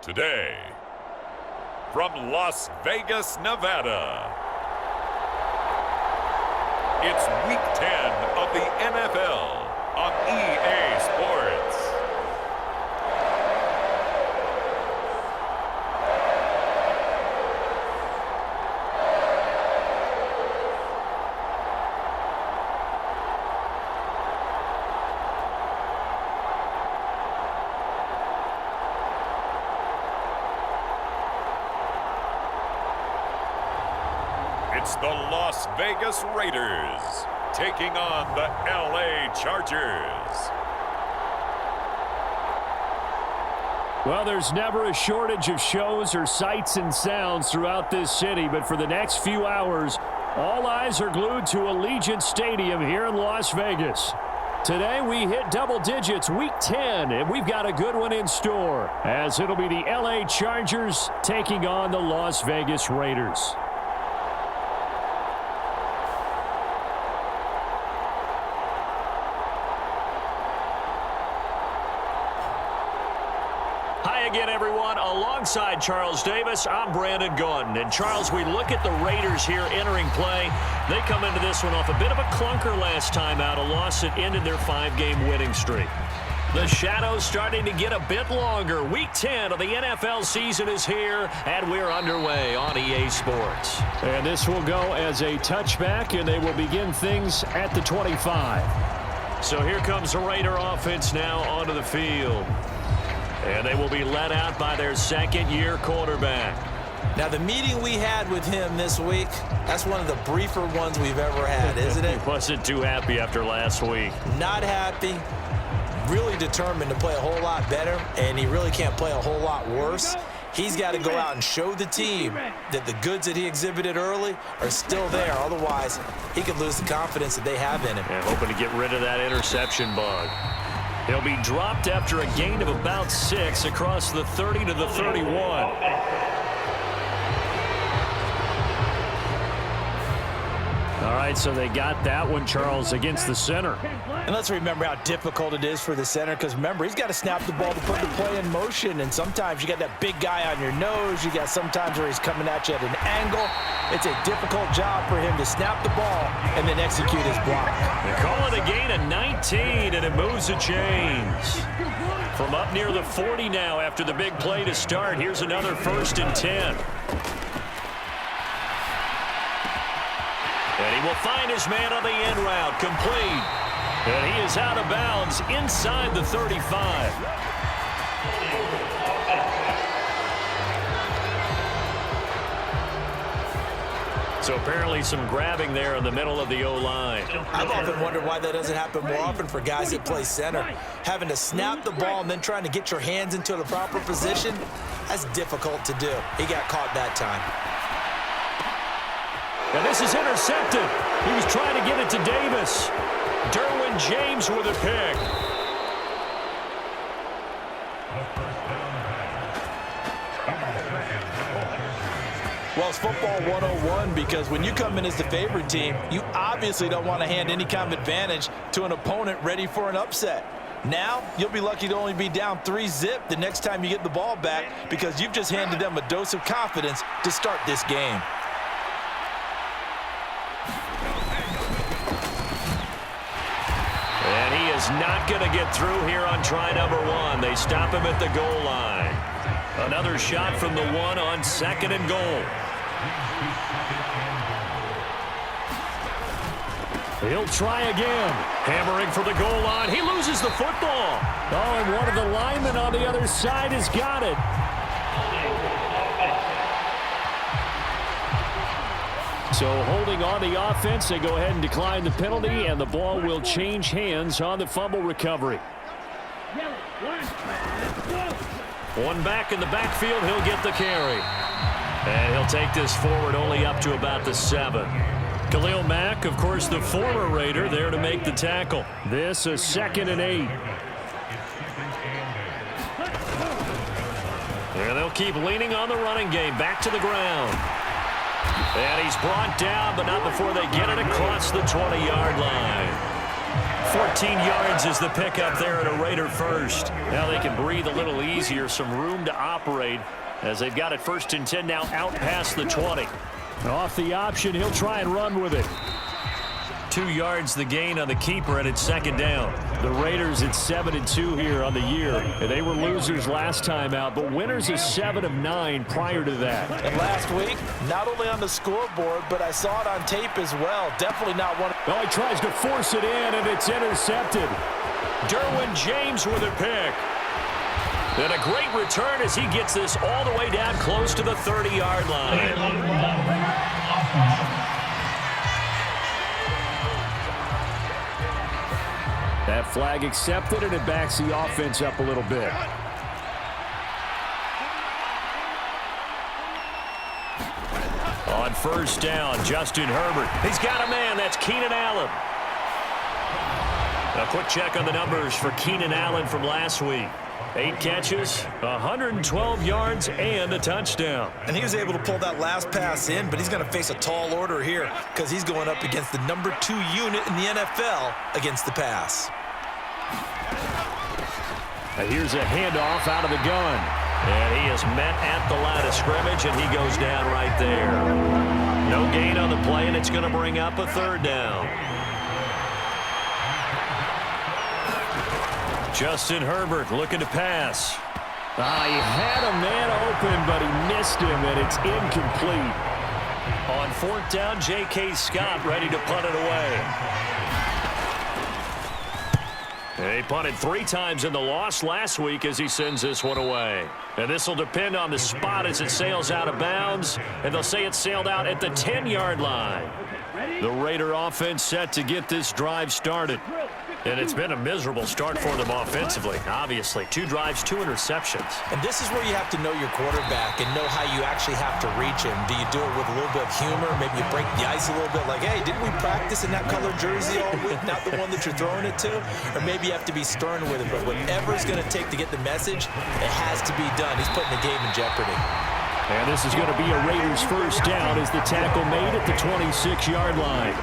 Today, from Las Vegas, Nevada, it's Week 10 of the NFL on EA Sports. It's the Las Vegas Raiders taking on the LA Chargers. Well, there's never a shortage of shows or sights and sounds throughout this city, but for the next few hours, all eyes are glued to Allegiant Stadium here in Las Vegas. Today we hit double digits, Week 10, and we've got a good one in store, as it'll be the LA Chargers taking on the Las Vegas Raiders. Again, everyone, alongside Charles Davis, I'm Brandon Gunn. And Charles, we look at the Raiders here entering play. They come into this one off a bit of a clunker last time out, a loss that ended their 5-game winning streak. The shadows starting to get a bit longer. Week 10 of the NFL season is here, and we're underway on EA Sports. And this will go as a touchback, and they will begin things at the 25. So here comes the Raider offense now onto the field. And they will be led out by their second-year quarterback. Now, the meeting we had with him this week, that's one of the briefer ones we've ever had, isn't it? He wasn't too happy after last week. Not happy. Really determined to play a whole lot better, and he really can't play a whole lot worse. He's got to go out and show the team that the goods that he exhibited early are still there. Otherwise, he could lose the confidence that they have in him. And hoping to get rid of that interception bug. He'll be dropped after a gain of about 6 across the 30 to the 31. All right, so they got that one, Charles, against the center. And let's remember how difficult it is for the center, because remember, he's got to snap the ball to put the play in motion, and sometimes you got that big guy on your nose. You got sometimes where he's coming at you at an angle. It's a difficult job for him to snap the ball and then execute his block. They call it a gain of 19, and it moves the chains. From up near the 40 now after the big play to start. Here's another 1st and 10. And he will find his man on the end route, complete. And he is out of bounds inside the 35. So apparently some grabbing there in the middle of the O-line. I've often wondered why that doesn't happen more often for guys that play center. Having to snap the ball and then trying to get your hands into the proper position, that's difficult to do. He got caught that time. And this is intercepted. He was trying to get it to Davis. Derwin James with a pick. Well, it's football 101 because when you come in as the favorite team, you obviously don't want to hand any kind of advantage to an opponent ready for an upset. Now, you'll be lucky to only be down 3-zip the next time you get the ball back because you've just handed them a dose of confidence to start this game. And he is not going to get through here on try number 1. They stop him at the goal line. Another shot from the 1 on 2nd and goal. He'll try again. Hammering for the goal line. He loses the football. Oh, and one of the linemen on the other side has got it. So holding on the offense, they go ahead and decline the penalty, and the ball will change hands on the fumble recovery. One back in the backfield, he'll get the carry. And he'll take this forward only up to about the 7. Khalil Mack, of course, the former Raider, there to make the tackle. This a 2nd and 8. And they'll keep leaning on the running game. Back to the ground. And he's brought down, but not before they get it across the 20-yard line. 14 yards is the pickup there at a Raider first. Now they can breathe a little easier, some room to operate as they've got it 1st and 10 now out past the 20. Off the option, he'll try and run with it. 2 yards the gain on the keeper, and it's 2nd down. The Raiders at 7-2 here on the year. They were losers last time out, but winners is 7 of 9 prior to that. And last week, not only on the scoreboard, but I saw it on tape as well. Definitely not one. Oh, he tries to force it in, and it's intercepted. Derwin James with a pick. And a great return as he gets this all the way down close to the 30-yard line. That flag accepted, and it backs the offense up a little bit. On 1st down, Justin Herbert. He's got a man. That's Keenan Allen. A quick check on the numbers for Keenan Allen from last week. 8 catches, 112 yards, and a touchdown. And he was able to pull that last pass in, but he's going to face a tall order here because he's going up against the number 2 unit in the NFL against the pass. And here's a handoff out of the gun. And he is met at the line of scrimmage, and he goes down right there. No gain on the play, and it's going to bring up a 3rd down. Justin Herbert looking to pass. He had a man open, but he missed him, and it's incomplete. On 4th down, J.K. Scott ready to punt it away. He punted 3 times in the loss last week as he sends this one away. And this will depend on the spot as it sails out of bounds, and they'll say it sailed out at the 10-yard line. The Raider offense set to get this drive started. And it's been a miserable start for them offensively, obviously. 2 drives, 2 interceptions. And this is where you have to know your quarterback and know how you actually have to reach him. Do you do it with a little bit of humor? Maybe you break the ice a little bit like, hey, didn't we practice in that colored jersey all week, not the one that you're throwing it to? Or maybe you have to be stern with it. But whatever it's going to take to get the message, it has to be done. He's putting the game in jeopardy. And this is going to be a Raiders 1st down as the tackle made at the 26-yard line.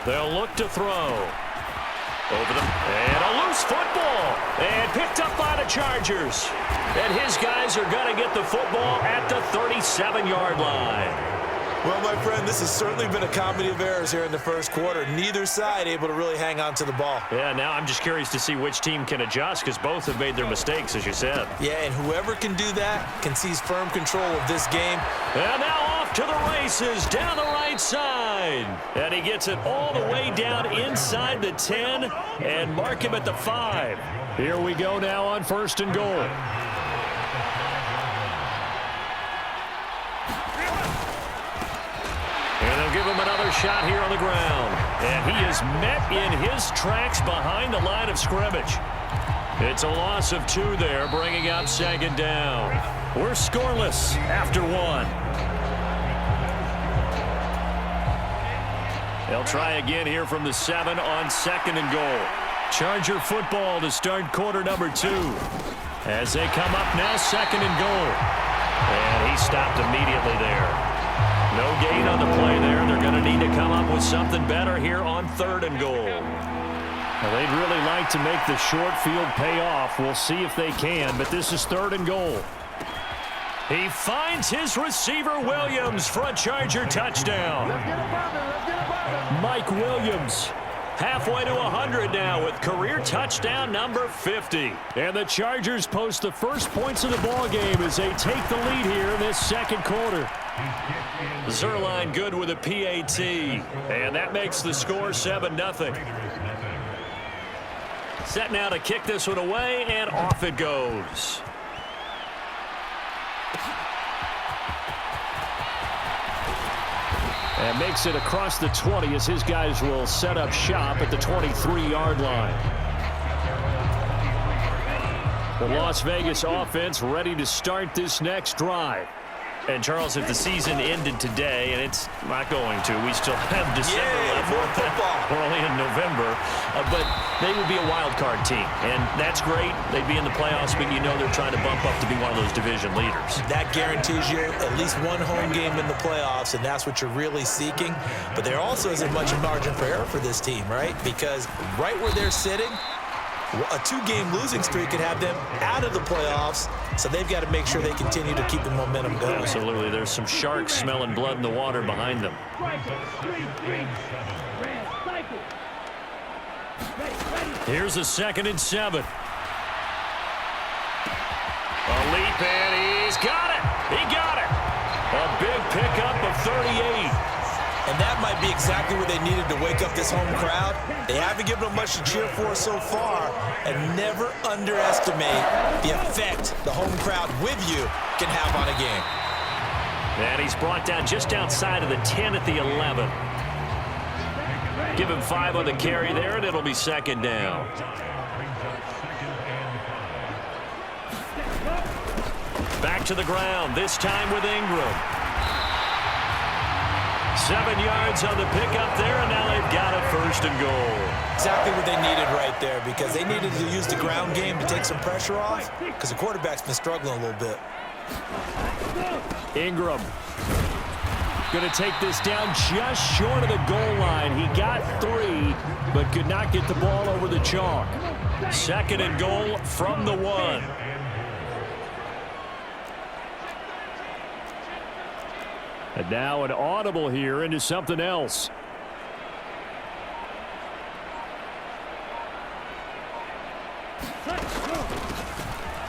They'll look to throw. Over them. And a loose football. And picked up by the Chargers. And his guys are going to get the football at the 37-yard line. Well, my friend, this has certainly been a comedy of errors here in the 1st quarter. Neither side able to really hang on to the ball. Yeah, now I'm just curious to see which team can adjust because both have made their mistakes, as you said. Yeah, and whoever can do that can seize firm control of this game. And now off to the races down the right side. And he gets it all the way down inside the 10 and mark him at the 5. Here we go now on 1st and goal. And they'll give him another shot here on the ground. And he is met in his tracks behind the line of scrimmage. It's a loss of 2 there, bringing up 2nd down. We're scoreless after 1. They'll try again here from the 7 on 2nd and goal. Charger football to start quarter number 2. As they come up now, 2nd and goal. And he stopped immediately there. No gain on the play there. They're going to need to come up with something better here on 3rd and goal. Now, they'd really like to make the short field pay off. We'll see if they can, but this is 3rd and goal. He finds his receiver, Williams, for a Charger touchdown. Mike Williams, halfway to 100 now with career touchdown number 50. And the Chargers post the first points of the ball game as they take the lead here in this 2nd quarter. Zerline good with a PAT, and that makes the score 7-0. Set now to kick this one away, and off it goes. And makes it across the 20 as his guys will set up shop at the 23-yard line. The Las Vegas offense ready to start this next drive. And, Charles, if the season ended today, and it's not going to, we still have December left. More football. We're only in November. But they would be a wild card team, and that's great. They'd be in the playoffs, but you know they're trying to bump up to be one of those division leaders. That guarantees you at least one home game in the playoffs, and that's what you're really seeking. But there also isn't much margin for error for this team, right? Because right where they're sitting, a two-game losing streak could have them out of the playoffs, so they've got to make sure they continue to keep the momentum going. Absolutely. There's some sharks smelling blood in the water behind them. Here's a 2nd and 7. A leap, and he's got it. He got it. A big pickup of 38. And that might be exactly what they needed to wake up this home crowd. They haven't given them much to cheer for so far, and never underestimate the effect the home crowd with you can have on a game. And he's brought down just outside of the 10 at the 11. Give him 5 on the carry there, and it'll be 2nd down. Back to the ground, this time with Ingram. 7 yards on the pickup there, and now they've got a 1st and goal. Exactly what they needed right there, because they needed to use the ground game to take some pressure off, because the quarterback's been struggling a little bit. Ingram going to take this down just short of the goal line. He got 3, but could not get the ball over the chalk. 2nd and goal from the 1. And now an audible here into something else.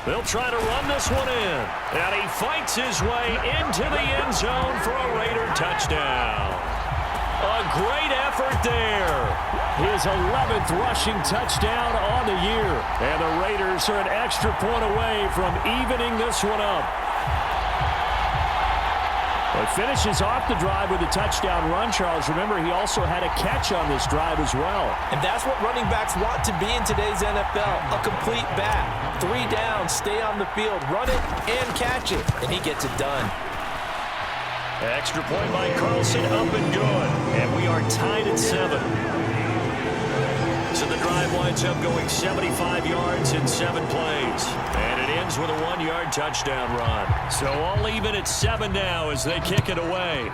They'll try to run this one in. And he fights his way into the end zone for a Raider touchdown. A great effort there. His 11th rushing touchdown on the year. And the Raiders are an extra point away from evening this one up. But finishes off the drive with a touchdown run, Charles. Remember, he also had a catch on this drive as well. And that's what running backs want to be in today's NFL, a complete back. 3 down, stay on the field, run it, and catch it. And he gets it done. Extra point by Carlson, up and good. And we are tied at 7. So the drive winds up going 75 yards in 7 plays. And it ends with a 1-yard touchdown run. So all even at 7 now as they kick it away.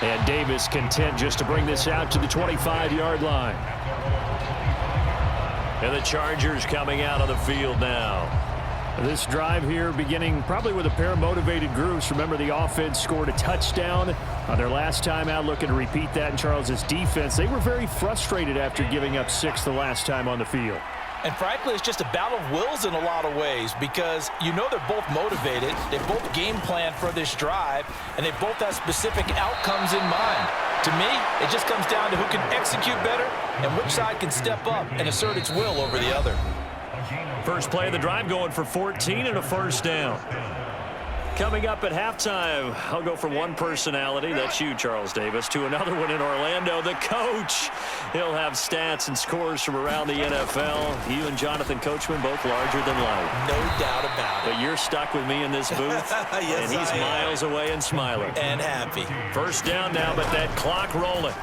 And Davis content just to bring this out to the 25-yard line. And the Chargers coming out on the field now. This drive here beginning probably with a pair of motivated groups. Remember, the offense scored a touchdown on their last time out, looking to repeat that in Charles's defense. They were very frustrated after giving up 6 the last time on the field. And frankly, it's just a battle of wills in a lot of ways, because you know they're both motivated, they both game plan for this drive, and they both have specific outcomes in mind. To me, it just comes down to who can execute better and which side can step up and assert its will over the other. First play of the drive going for 14 and a 1st down. Coming up at halftime, I'll go from one personality, that's you, Charles Davis, to another one in Orlando, the coach. He'll have stats and scores from around the NFL. You and Jonathan Coachman both larger than life. No doubt about it. But you're stuck with me in this booth, yes, and he's miles away and smiling. And happy. 1st down now, but that clock rolling.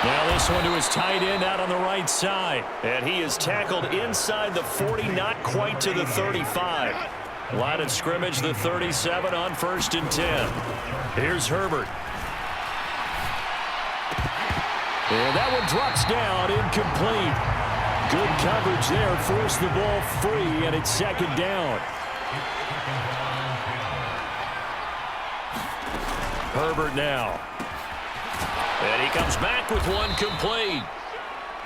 Now this one to his tight end out on the right side. And he is tackled inside the 40, not quite to the 35. Line of scrimmage, the 37 on 1st and 10. Here's Herbert. And that one drops down, incomplete. Good coverage there, forced the ball free, and it's 2nd down. Herbert now. And he comes back with one complete.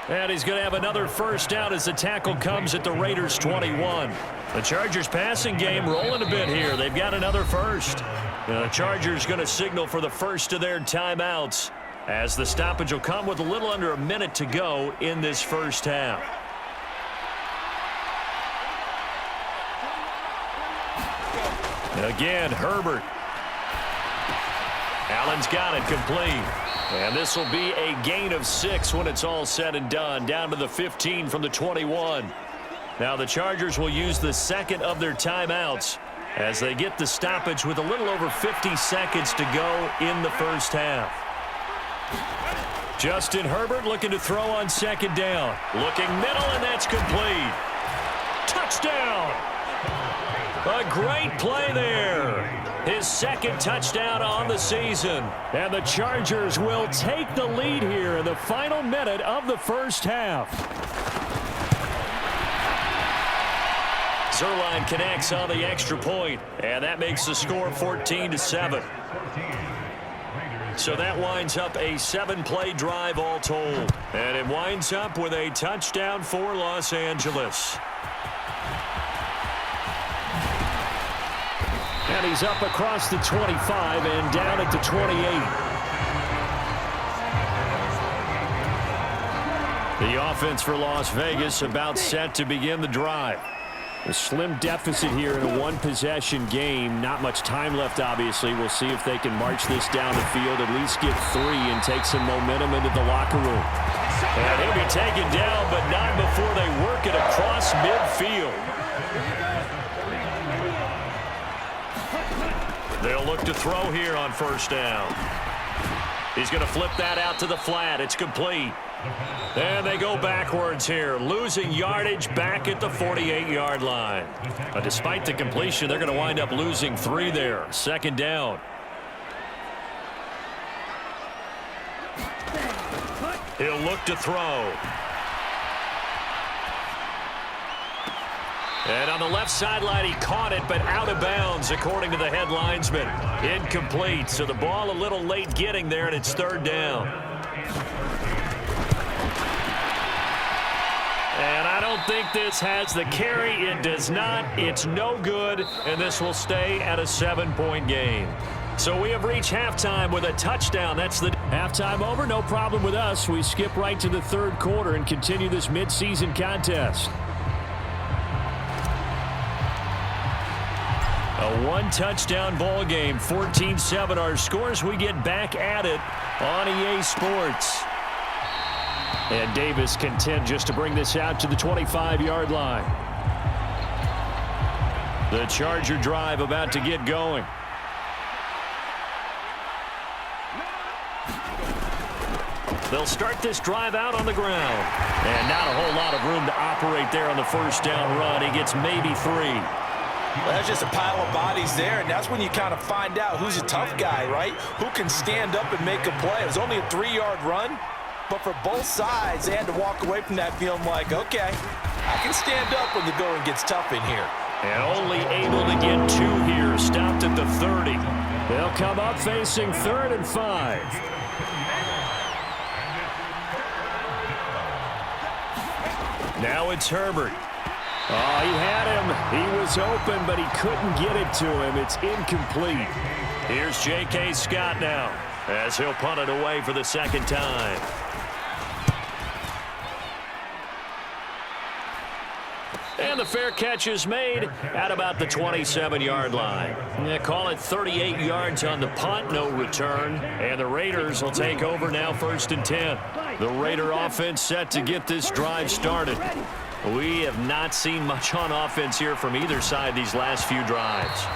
And he's going to have another 1st down as the tackle comes at the Raiders' 21. The Chargers passing game rolling a bit here. They've got another 1st. The Chargers going to signal for the first of their timeouts as the stoppage will come with a little under a minute to go in this 1st half. Again, Herbert. Allen's got it complete. And this will be a gain of 6 when it's all said and done. Down to the 15 from the 21. Now the Chargers will use the second of their timeouts as they get the stoppage with a little over 50 seconds to go in the first half. Justin Herbert looking to throw on second down. Looking middle, and that's complete. Touchdown! A great play there. His second touchdown on the season. And the Chargers will take the lead here in the final minute of the first half. Zerline connects on the extra point, and that makes the score 14-7. So that winds up a 7-play drive all told. And it winds up with a touchdown for Los Angeles. And he's up across the 25 and down at the 28. The offense for Las Vegas about set to begin the drive. A slim deficit here in a one-possession game. Not much time left, obviously. We'll see if they can march this down the field, at least get 3 and take some momentum into the locker room. And he'll be taken down, but not before they work it across midfield. They'll look to throw here on first down. He's going to flip that out to the flat. It's complete. And they go backwards here, losing yardage back at the 48-yard line. But despite the completion, they're going to wind up losing 3 there. Second down. He'll look to throw. And on the left sideline, he caught it, but out of bounds, according to the head linesman. Incomplete, so the ball a little late getting there, and it's third down. And I don't think this has the carry. It does not. It's no good, and this will stay at a 7-point game. So we have reached halftime with a touchdown. That's the halftime over. No problem with us. We skip right to the third quarter and continue this midseason contest. A one-touchdown ball game, 14-7 our scores. We get back at it on EA Sports. And Davis content just to bring this out to the 25-yard line. The Charger drive about to get going. They'll start this drive out on the ground. And not a whole lot of room to operate there on the first down run. He gets maybe 3. Well, that's just a pile of bodies there, and that's when you kind of find out who's a tough guy, right? Who can stand up and make a play. It was only a 3-yard run, but for both sides, they had to walk away from that feeling like, okay, I can stand up when the going gets tough in here. And only able to get 2 here, stopped at the 30. They'll come up facing 3rd and 5. Now it's Herbert. Oh, he had him. He was open, but he couldn't get it to him. It's incomplete. Here's J.K. Scott now as he'll punt it away for the second time. And the fair catch is made at about the 27-yard line. They call it 38 yards on the punt, no return. And the Raiders will take over now, 1st and 10. The Raider offense set to get this drive started. We have not seen much on offense here from either side these last few drives.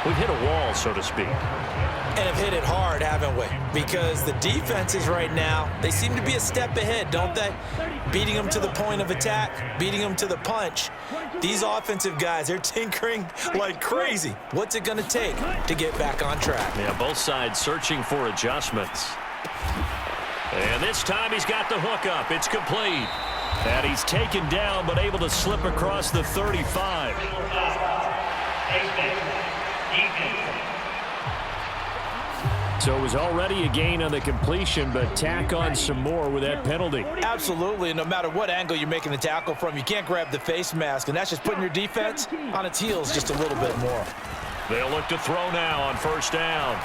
We've hit a wall, so to speak. And have hit it hard, haven't we? Because the defenses right now, they seem to be a step ahead, don't they? Beating them to the point of attack, beating them to the punch. These offensive guys, they're tinkering like crazy. What's it going to take to get back on track? Yeah, both sides searching for adjustments. And this time he's got the hook up. It's complete. And he's taken down, but able to slip across the 35. So it was already a gain on the completion, but tack on some more with that penalty. Absolutely. No matter what angle you're making the tackle from, you can't grab the face mask, and that's just putting your defense on its heels just a little bit more. They'll look to throw now on first down.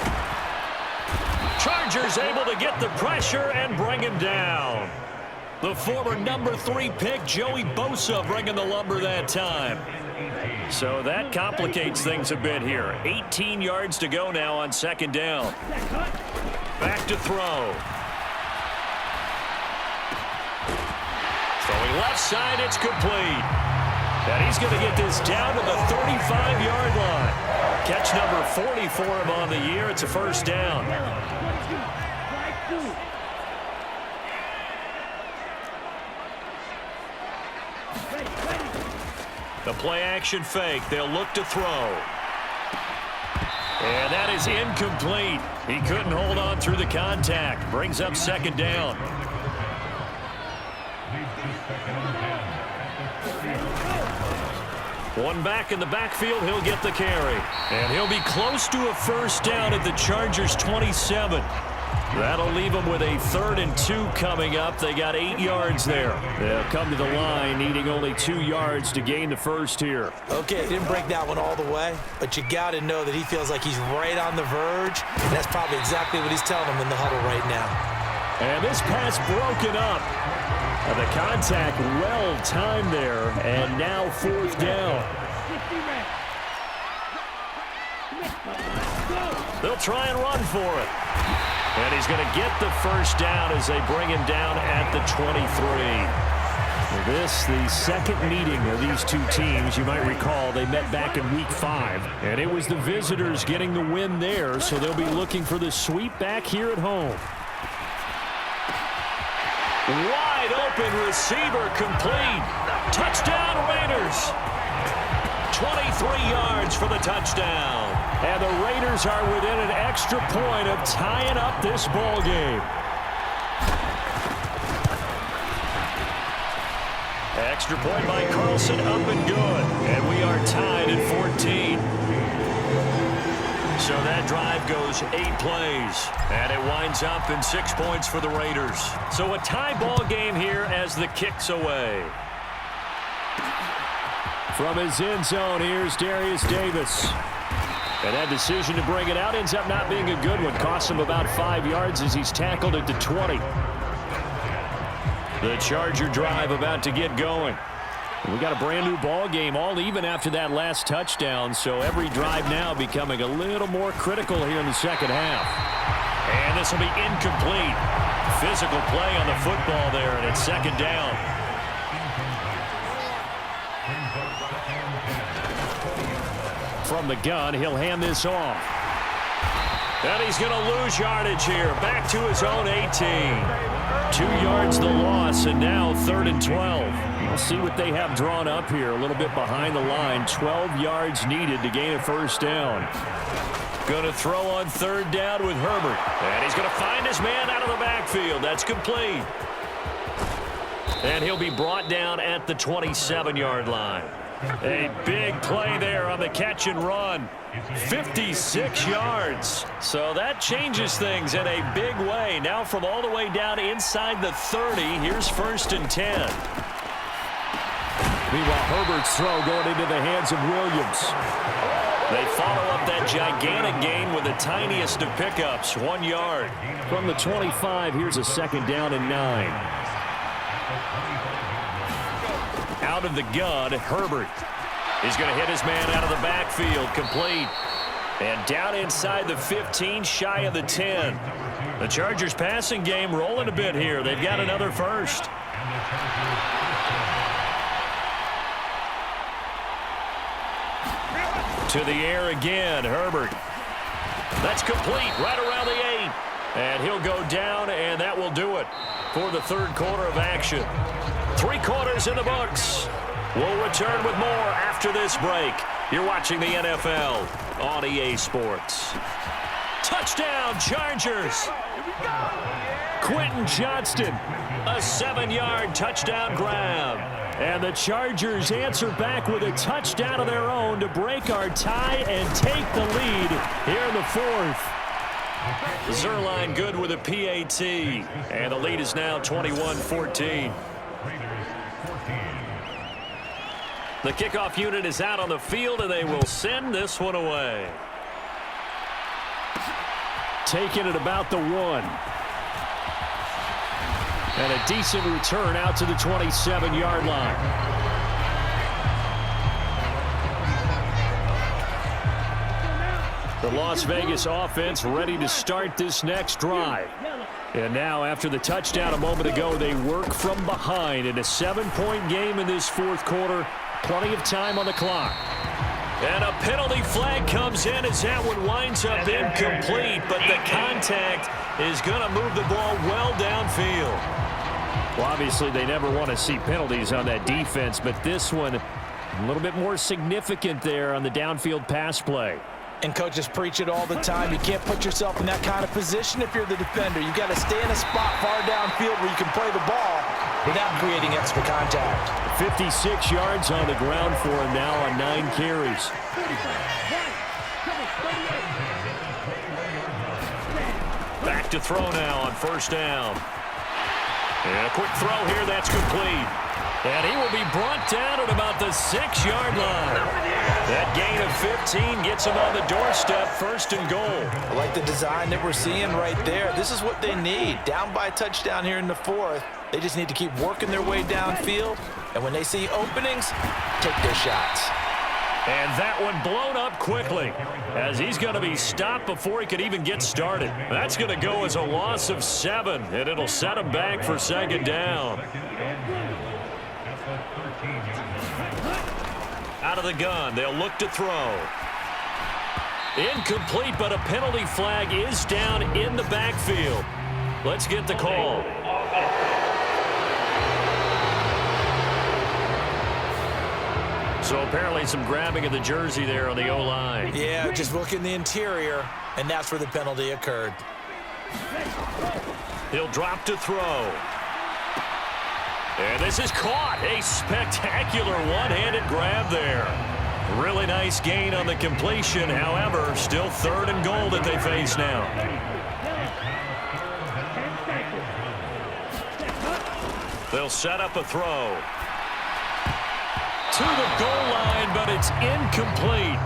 Chargers able to get the pressure and bring him down. The former number 3 pick, Joey Bosa, bringing the lumber that time. So that complicates things a bit here. 18 yards to go now on second down. Back to throw. Throwing left side, it's complete. And he's going to get this down to the 35-yard line. Catch number 40 for him on the year. It's a first down. The play-action fake. They'll look to throw. And that is incomplete. He couldn't hold on through the contact. Brings up second down. One back in the backfield, he'll get the carry. And he'll be close to a first down at the Chargers' 27. That'll leave them with a 3rd and 2 coming up. They got 8 yards there. They'll come to the line needing only 2 yards to gain the first here. Okay, he didn't break that one all the way, but you got to know that he feels like he's right on the verge. And that's probably exactly what he's telling them in the huddle right now. And this pass broken up. The contact well timed there, and now 4th down. They'll try and run for it. And he's going to get the first down as they bring him down at the 23. This, the second meeting of these two teams. You might recall they met back in Week 5, and it was the visitors getting the win there, so they'll be looking for the sweep back here at home. Wide open receiver complete. Touchdown Raiders. 23 yards for the touchdown. And the Raiders are within an extra point of tying up this ball game. Extra point by Carlson, up and good. And we are tied at 14. So that drive goes 8 plays, and it winds up in 6 points for the Raiders. So a tie ball game here as the kick's away. From his end zone, here's Darius Davis. And that decision to bring it out ends up not being a good one. Costs him about 5 yards as he's tackled at the 20. The Charger drive about to get going. We got a brand new ball game, all even after that last touchdown, so every drive now becoming a little more critical here in the second half. And this will be incomplete. Physical play on the football there, and it's second down. From the gun, he'll hand this off. And he's going to lose yardage here, back to his own 18. 2 yards the loss, and now 3rd and 12. We'll see what they have drawn up here. A little bit behind the line. 12 yards needed to gain a first down. Going to throw on 3rd down with Herbert. And he's going to find his man out of the backfield. That's complete. And he'll be brought down at the 27-yard line. A big play there on the catch and run. 56 yards. So that changes things in a big way. Now from all the way down inside the 30, here's 1st and 10. Meanwhile, Herbert's throw going into the hands of Williams. They follow up that gigantic gain with the tiniest of pickups, 1 yard. From the 25, here's a 2nd down and 9. Out of the gun, Herbert. He's going to hit his man out of the backfield, complete. And down inside the 15, shy of the 10. The Chargers passing game rolling a bit here. They've got another first. To the air again, Herbert. That's complete right around the 8. And he'll go down, and that will do it for the 3rd quarter of action. 3 quarters in the books. We'll return with more after this break. You're watching the NFL on EA Sports. Touchdown, Chargers. Quentin Johnston, a 7-yard touchdown grab. And the Chargers answer back with a touchdown of their own to break our tie and take the lead here in the 4th. Zerline good with a PAT. And the lead is now 21-14. The kickoff unit is out on the field, and they will send this one away. Taking it about the 1. And a decent return out to the 27-yard line. The Las Vegas offense ready to start this next drive. And now, after the touchdown a moment ago, they work from behind in a 7-point game in this 4th quarter. Plenty of time on the clock. And a penalty flag comes in as that one winds up incomplete, but the contact is going to move the ball well downfield. Well, obviously, they never want to see penalties on that defense, but this one a little bit more significant there on the downfield pass play. And coaches preach it all the time. You can't put yourself in that kind of position if you're the defender. You've got to stay in a spot far downfield where you can play the ball without creating extra contact. 56 yards on the ground for him now on 9 carries. Back to throw now on first down. And a quick throw here, that's complete. And he will be brought down at about the 6-yard line. That gain of 15 gets him on the doorstep, first and goal. I like the design that we're seeing right there. This is what they need. Down by a touchdown here in the 4th. They just need to keep working their way downfield. And when they see openings, take their shots. And that one blown up quickly as he's going to be stopped before he could even get started. That's going to go as a loss of 7, and it'll set him back for second down. Out of the gun, they'll look to throw. Incomplete, but a penalty flag is down in the backfield. Let's get the call. So apparently some grabbing of the jersey there on the O-line. Yeah, just look in the interior, and that's where the penalty occurred. He'll drop to throw. And this is caught. A spectacular one-handed grab there. Really nice gain on the completion. However, still 3rd and goal that they face now. They'll set up a throw. To the goal line, but it's incomplete.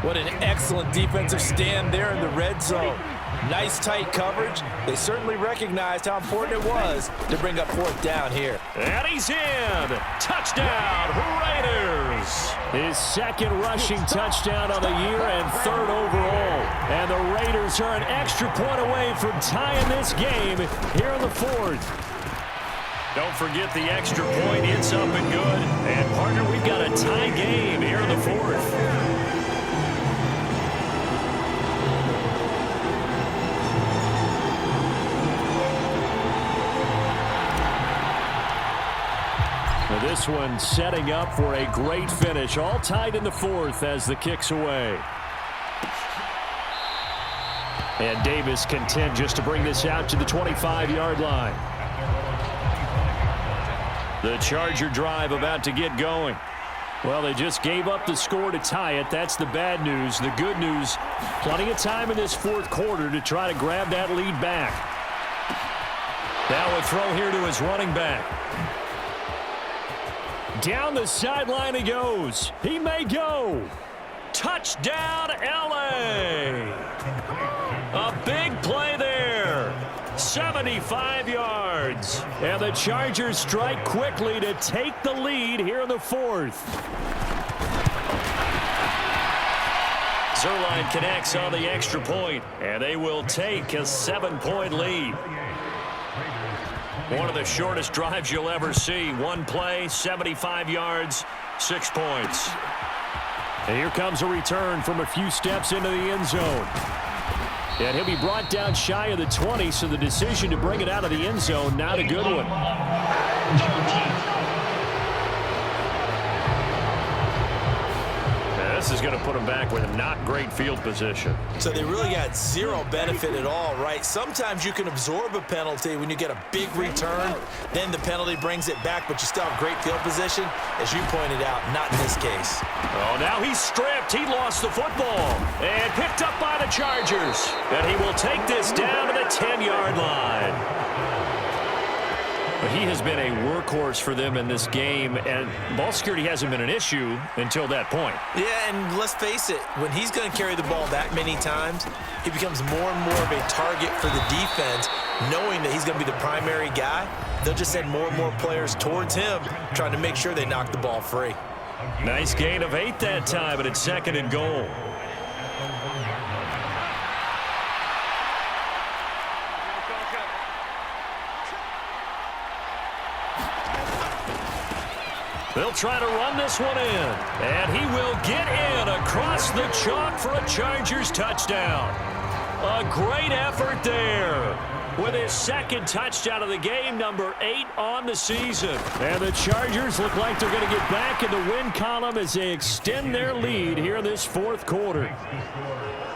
What an excellent defensive stand there in the red zone. Nice tight coverage. They certainly recognized how important it was to bring up 4th down here. And he's in. Touchdown, Raiders. His 2nd rushing touchdown of the year and 3rd overall. And the Raiders are an extra point away from tying this game here in the 4th. Don't forget the extra point. It's up and good. And, partner, we've got a tie game here in the 4th. This one setting up for a great finish. All tied in the 4th as the kick's away. And Davis content just to bring this out to the 25-yard line. The Charger drive about to get going. Well, they just gave up the score to tie it. That's the bad news. The good news, plenty of time in this 4th quarter to try to grab that lead back. Now a throw here to his running back. Down the sideline he goes. He may go. Touchdown, L.A. A big play there. 75 yards. And the Chargers strike quickly to take the lead here in the 4th. Zerline connects on the extra point, and they will take a 7-point lead. One of the shortest drives you'll ever see. One play, 75 yards, 6 points. And here comes a return from a few steps into the end zone. And he'll be brought down shy of the 20, so the decision to bring it out of the end zone, not a good one. This is going to put them back with a not great field position. So they really got zero benefit at all, right? Sometimes you can absorb a penalty when you get a big return. Then the penalty brings it back, but you still have great field position. As you pointed out, not in this case. Oh, now he's stripped. He lost the football. And picked up by the Chargers. And he will take this down to the 10-yard line. But he has been a workhorse for them in this game, and ball security hasn't been an issue until that point. Yeah, and let's face it, when he's going to carry the ball that many times, he becomes more and more of a target for the defense, knowing that he's going to be the primary guy. They'll just send more and more players towards him, trying to make sure they knock the ball free. Nice gain of 8 that time, but it's 2nd and goal. They'll try to run this one in. And he will get in across the chalk for a Chargers touchdown. A great effort there. With his second touchdown of the game, number 8 on the season. And the Chargers look like they're going to get back in the win column as they extend their lead here in this fourth quarter.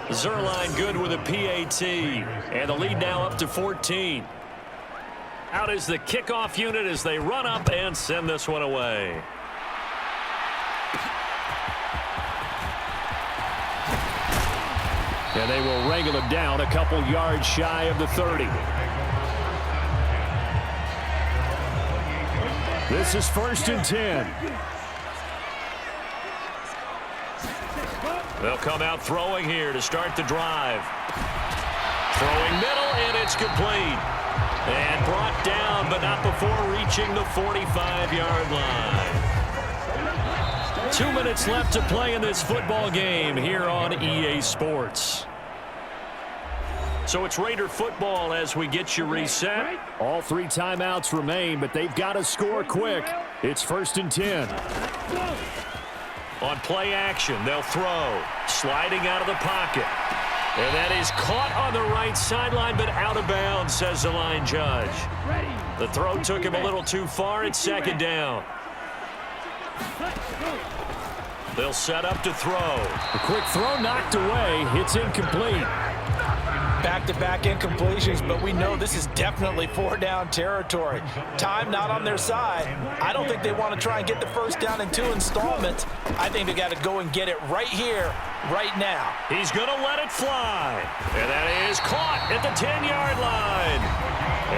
Zerline good with a PAT. And the lead now up to 14. Out is the kickoff unit as they run up and send this one away. And they will wrangle him down a couple yards shy of the 30. This is 1st and 10. They'll come out throwing here to start the drive. Throwing middle, and it's complete. And brought down, but not before reaching the 45-yard line. 2 minutes left to play in this football game here on EA Sports. So it's Raider football as we get you reset. All 3 timeouts remain, but they've got to score quick. It's 1st and 10. On play action, they'll throw. Sliding out of the pocket. And that is caught on the right sideline, but out of bounds, says the line judge. The throw took him a little too far. It's 2nd down. They'll set up to throw. A quick throw knocked away. It's incomplete. Back-to-back incompletions, but we know this is definitely 4-down territory. Time not on their side. I don't think they want to try and get the first down in 2 installments. I think they got to go and get it right here, right now. He's going to let it fly. And that is caught at the 10-yard line.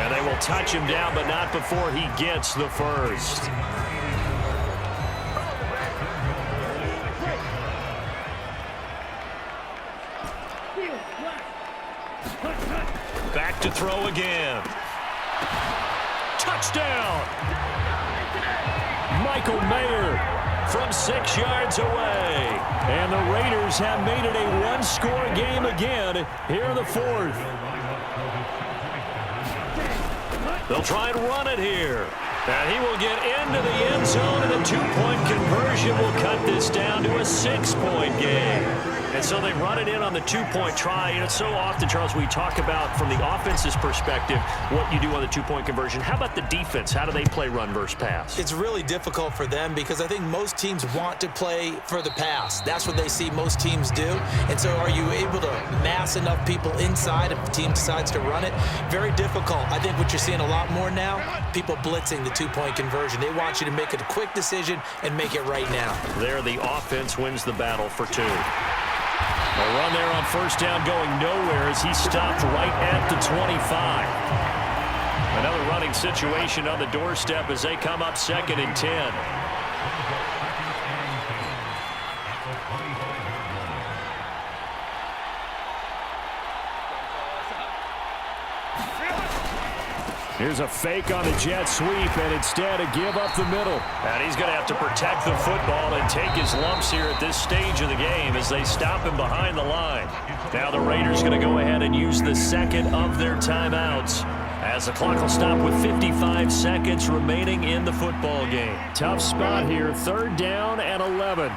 And they will touch him down, but not before he gets the first. Back to throw again. Touchdown! Michael Mayer from 6 yards away. And the Raiders have made it a one-score game again here in the fourth. They'll try and run it here. And he will get into the end zone, and a 2-point conversion will cut this down to a 6-point game. And so they run it in on the 2-point try. And it's so often, Charles, we talk about from the offense's perspective what you do on the 2-point conversion. How about the defense? How do they play run versus pass? It's really difficult for them because I think most teams want to play for the pass. That's what they see most teams do. And so are you able to mass enough people inside if the team decides to run it? Very difficult. I think what you're seeing a lot more now, people blitzing the 2-point conversion. They want you to make a quick decision and make it right now. There, the offense wins the battle for 2. A run there on 1st down going nowhere as he stopped right at the 25. Another running situation on the doorstep as they come up 2nd and 10. Here's a fake on the jet sweep, and instead a give up the middle. And he's going to have to protect the football and take his lumps here at this stage of the game as they stop him behind the line. Now the Raiders going to go ahead and use the 2nd of their timeouts as the clock will stop with 55 seconds remaining in the football game. Tough spot here, 3rd down and 11.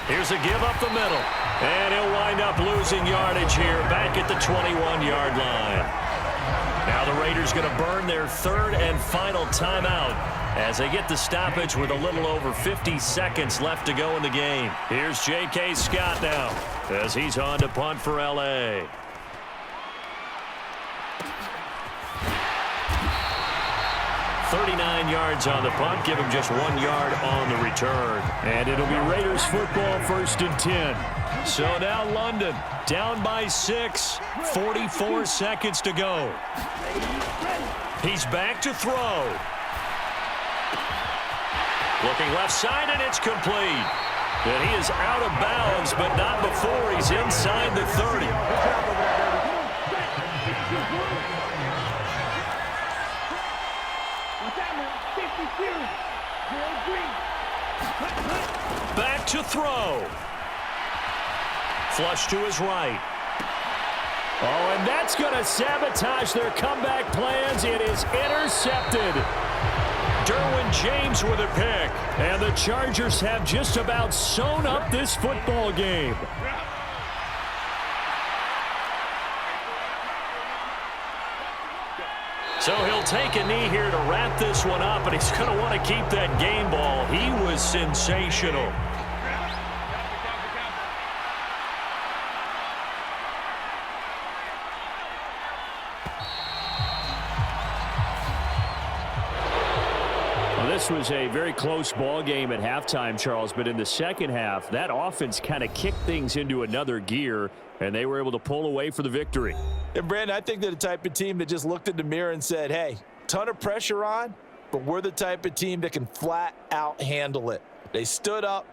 Here's a give up the middle. And he'll wind up losing yardage here back at the 21-yard line. Now the Raiders going to burn their 3rd and final timeout as they get the stoppage with a little over 50 seconds left to go in the game. Here's J.K. Scott now as he's on to punt for L.A. .39 yards on the punt, give him just 1 yard on the return. And it'll be Raiders football, 1st and 10. So now London down by 6, 44 seconds to go. He's back to throw. Looking left side, and it's complete. And he is out of bounds, but not before he's inside the 30. Back to throw. Flush to his right. Oh, and that's going to sabotage their comeback plans. It is intercepted. Derwin James with a pick. And the Chargers have just about sewn up this football game. So he'll take a knee here to wrap this one up, and he's going to want to keep that game ball. He was sensational. This was a very close ball game at halftime, Charles, but in the second half, that offense kind of kicked things into another gear, and they were able to pull away for the victory. And, Brandon, I think they're the type of team that just looked in the mirror and said, hey, ton of pressure on, but we're the type of team that can flat out handle it. They stood up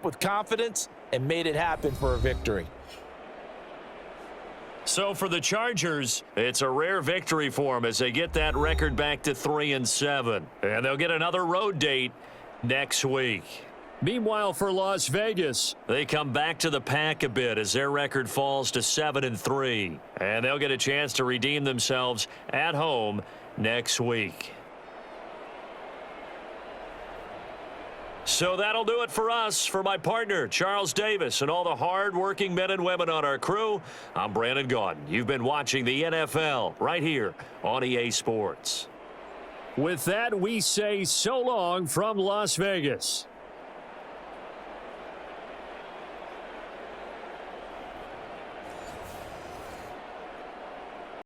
with confidence, and made it happen for a victory. So for the Chargers, it's a rare victory for them as they get that record back to 3-7. And they'll get another road date next week. Meanwhile, for Las Vegas, they come back to the pack a bit as their record falls to 7-3. And they'll get a chance to redeem themselves at home next week. So that'll do it for us. For my partner, Charles Davis, and all the hard-working men and women on our crew, I'm Brandon Gaudin. You've been watching the NFL right here on EA Sports. With that, we say so long from Las Vegas.